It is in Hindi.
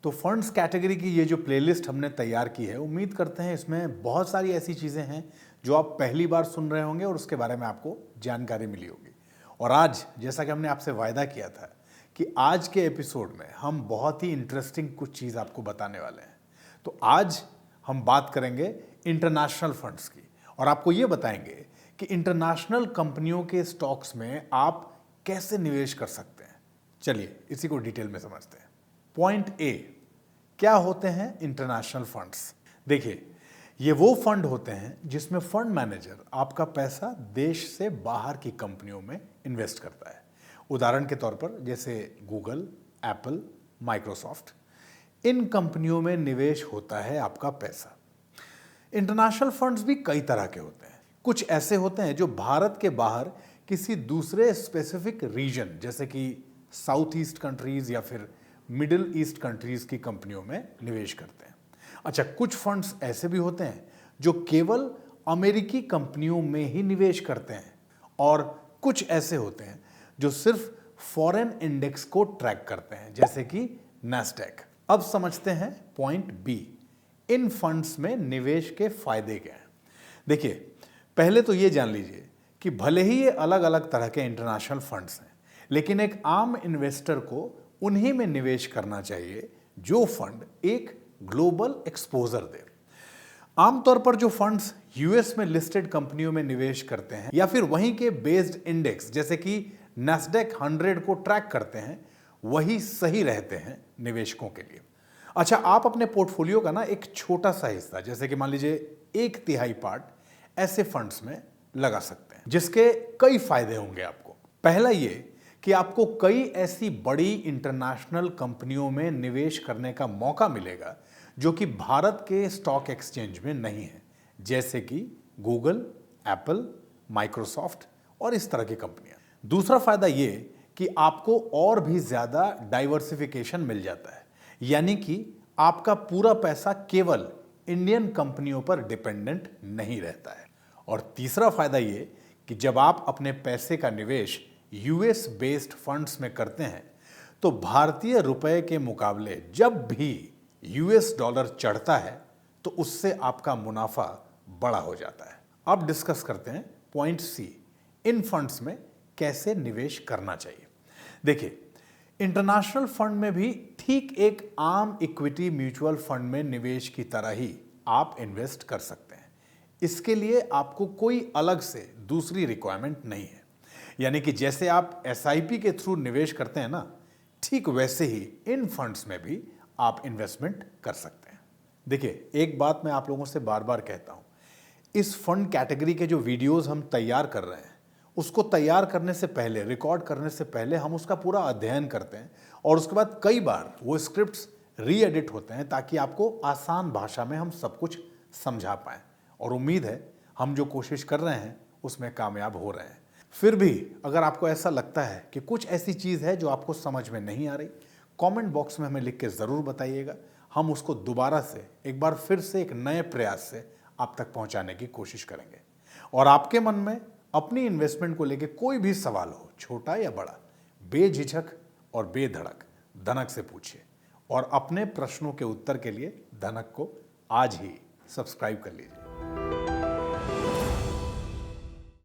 तो फंड्स कैटेगरी की ये जो प्लेलिस्ट हमने तैयार की है, उम्मीद करते हैं इसमें बहुत सारी ऐसी चीज़ें हैं जो आप पहली बार सुन रहे होंगे और उसके बारे में आपको जानकारी मिली होगी। और आज जैसा कि हमने आपसे वायदा किया था कि आज के एपिसोड में हम बहुत ही इंटरेस्टिंग कुछ चीज़ आपको बताने वाले हैं। तो आज हम बात करेंगे इंटरनेशनल फंड्स की और आपको ये बताएंगे कि इंटरनेशनल कंपनियों के स्टॉक्स में आप कैसे निवेश कर सकते हैं। चलिए इसी को डिटेल में समझते हैं। पॉइंट ए, क्या होते हैं इंटरनेशनल फंड्स? देखिए, ये वो फंड होते हैं जिसमें फंड मैनेजर आपका पैसा देश से बाहर की कंपनियों में इन्वेस्ट करता है। उदाहरण के तौर पर जैसे गूगल, एप्पल, माइक्रोसॉफ्ट, इन कंपनियों में निवेश होता है आपका पैसा। इंटरनेशनल फंड्स भी कई तरह के होते हैं। कुछ ऐसे होते हैं जो भारत के बाहर किसी दूसरे स्पेसिफिक रीजन जैसे कि साउथ ईस्ट कंट्रीज या फिर मिडिल ईस्ट कंट्रीज की कंपनियों में निवेश करते हैं। अच्छा, कुछ फंड्स ऐसे भी होते हैं जो केवल अमेरिकी कंपनियों में ही निवेश करते हैं और कुछ ऐसे होते हैं जो सिर्फ फॉरेन इंडेक्स को ट्रैक करते हैं जैसे कि नैस्डैक। अब समझते हैं पॉइंट बी, इन फंड्स में निवेश के फायदे क्या हैं। देखिए, पहले तो ये जान लीजिए कि भले ही ये अलग अलग तरह के इंटरनेशनल फंड्स हैं, लेकिन एक आम इन्वेस्टर को उन्हीं में निवेश करना चाहिए जो फंड एक ग्लोबल एक्सपोजर दे। आमतौर पर जो फंड्स यूएस में लिस्टेड कंपनियों में निवेश करते हैं या फिर वहीं के बेस्ड इंडेक्स जैसे कि नैस्डैक 100 को ट्रैक करते हैं, वही सही रहते हैं निवेशकों के लिए। अच्छा, आप अपने पोर्टफोलियो का ना एक छोटा सा हिस्सा जैसे कि मान लीजिए 1/3 पार्ट ऐसे फंड्स में लगा सकते हैं जिसके कई फायदे होंगे आपको। पहला ये कि आपको कई ऐसी बड़ी इंटरनेशनल कंपनियों में निवेश करने का मौका मिलेगा जो कि भारत के स्टॉक एक्सचेंज में नहीं है, जैसे कि गूगल, एप्पल, माइक्रोसॉफ्ट और इस तरह की कंपनियां। दूसरा फायदा ये कि आपको और भी ज्यादा डाइवर्सिफिकेशन मिल जाता है, यानी कि आपका पूरा पैसा केवल इंडियन कंपनियों पर डिपेंडेंट नहीं रहता है। और तीसरा फायदा ये कि जब आप अपने पैसे का निवेश यूएस बेस्ड फंड्स में करते हैं तो भारतीय रुपए के मुकाबले जब भी यूएस डॉलर चढ़ता है तो उससे आपका मुनाफा बड़ा हो जाता है। अब डिस्कस करते हैं पॉइंट सी, इन फंड्स में कैसे निवेश करना चाहिए। देखिए, इंटरनेशनल फंड में भी ठीक एक आम इक्विटी म्यूचुअल फंड में निवेश की तरह ही आप इन्वेस्ट कर सकते हैं। इसके लिए आपको कोई अलग से दूसरी रिक्वायरमेंट नहीं है, यानी कि जैसे आप एसआईपी के थ्रू निवेश करते हैं ना, ठीक वैसे ही इन फंड्स में भी आप इन्वेस्टमेंट कर सकते हैं। देखिए, एक बात मैं आप लोगों से बार बार कहता हूं, इस फंड कैटेगरी के जो वीडियोस हम तैयार कर रहे हैं उसको तैयार करने से पहले, रिकॉर्ड करने से पहले हम उसका पूरा अध्ययन करते हैं और उसके बाद कई बार वो स्क्रिप्ट्स री एडिट होते हैं ताकि आपको आसान भाषा में हम सब कुछ समझा पाएं। और उम्मीद है हम जो कोशिश कर रहे हैं उसमें कामयाब हो रहे हैं। फिर भी अगर आपको ऐसा लगता है कि कुछ ऐसी चीज़ है जो आपको समझ में नहीं आ रही, कमेंट बॉक्स में हमें लिख के ज़रूर बताइएगा। हम उसको दोबारा से एक बार फिर से एक नए प्रयास से आप तक पहुंचाने की कोशिश करेंगे। और आपके मन में अपनी इन्वेस्टमेंट को लेके कोई भी सवाल हो, छोटा या बड़ा, बेझिझक और बेधड़क धनक से पूछिए और अपने प्रश्नों के उत्तर के लिए धनक को आज ही सब्सक्राइब कर लीजिए।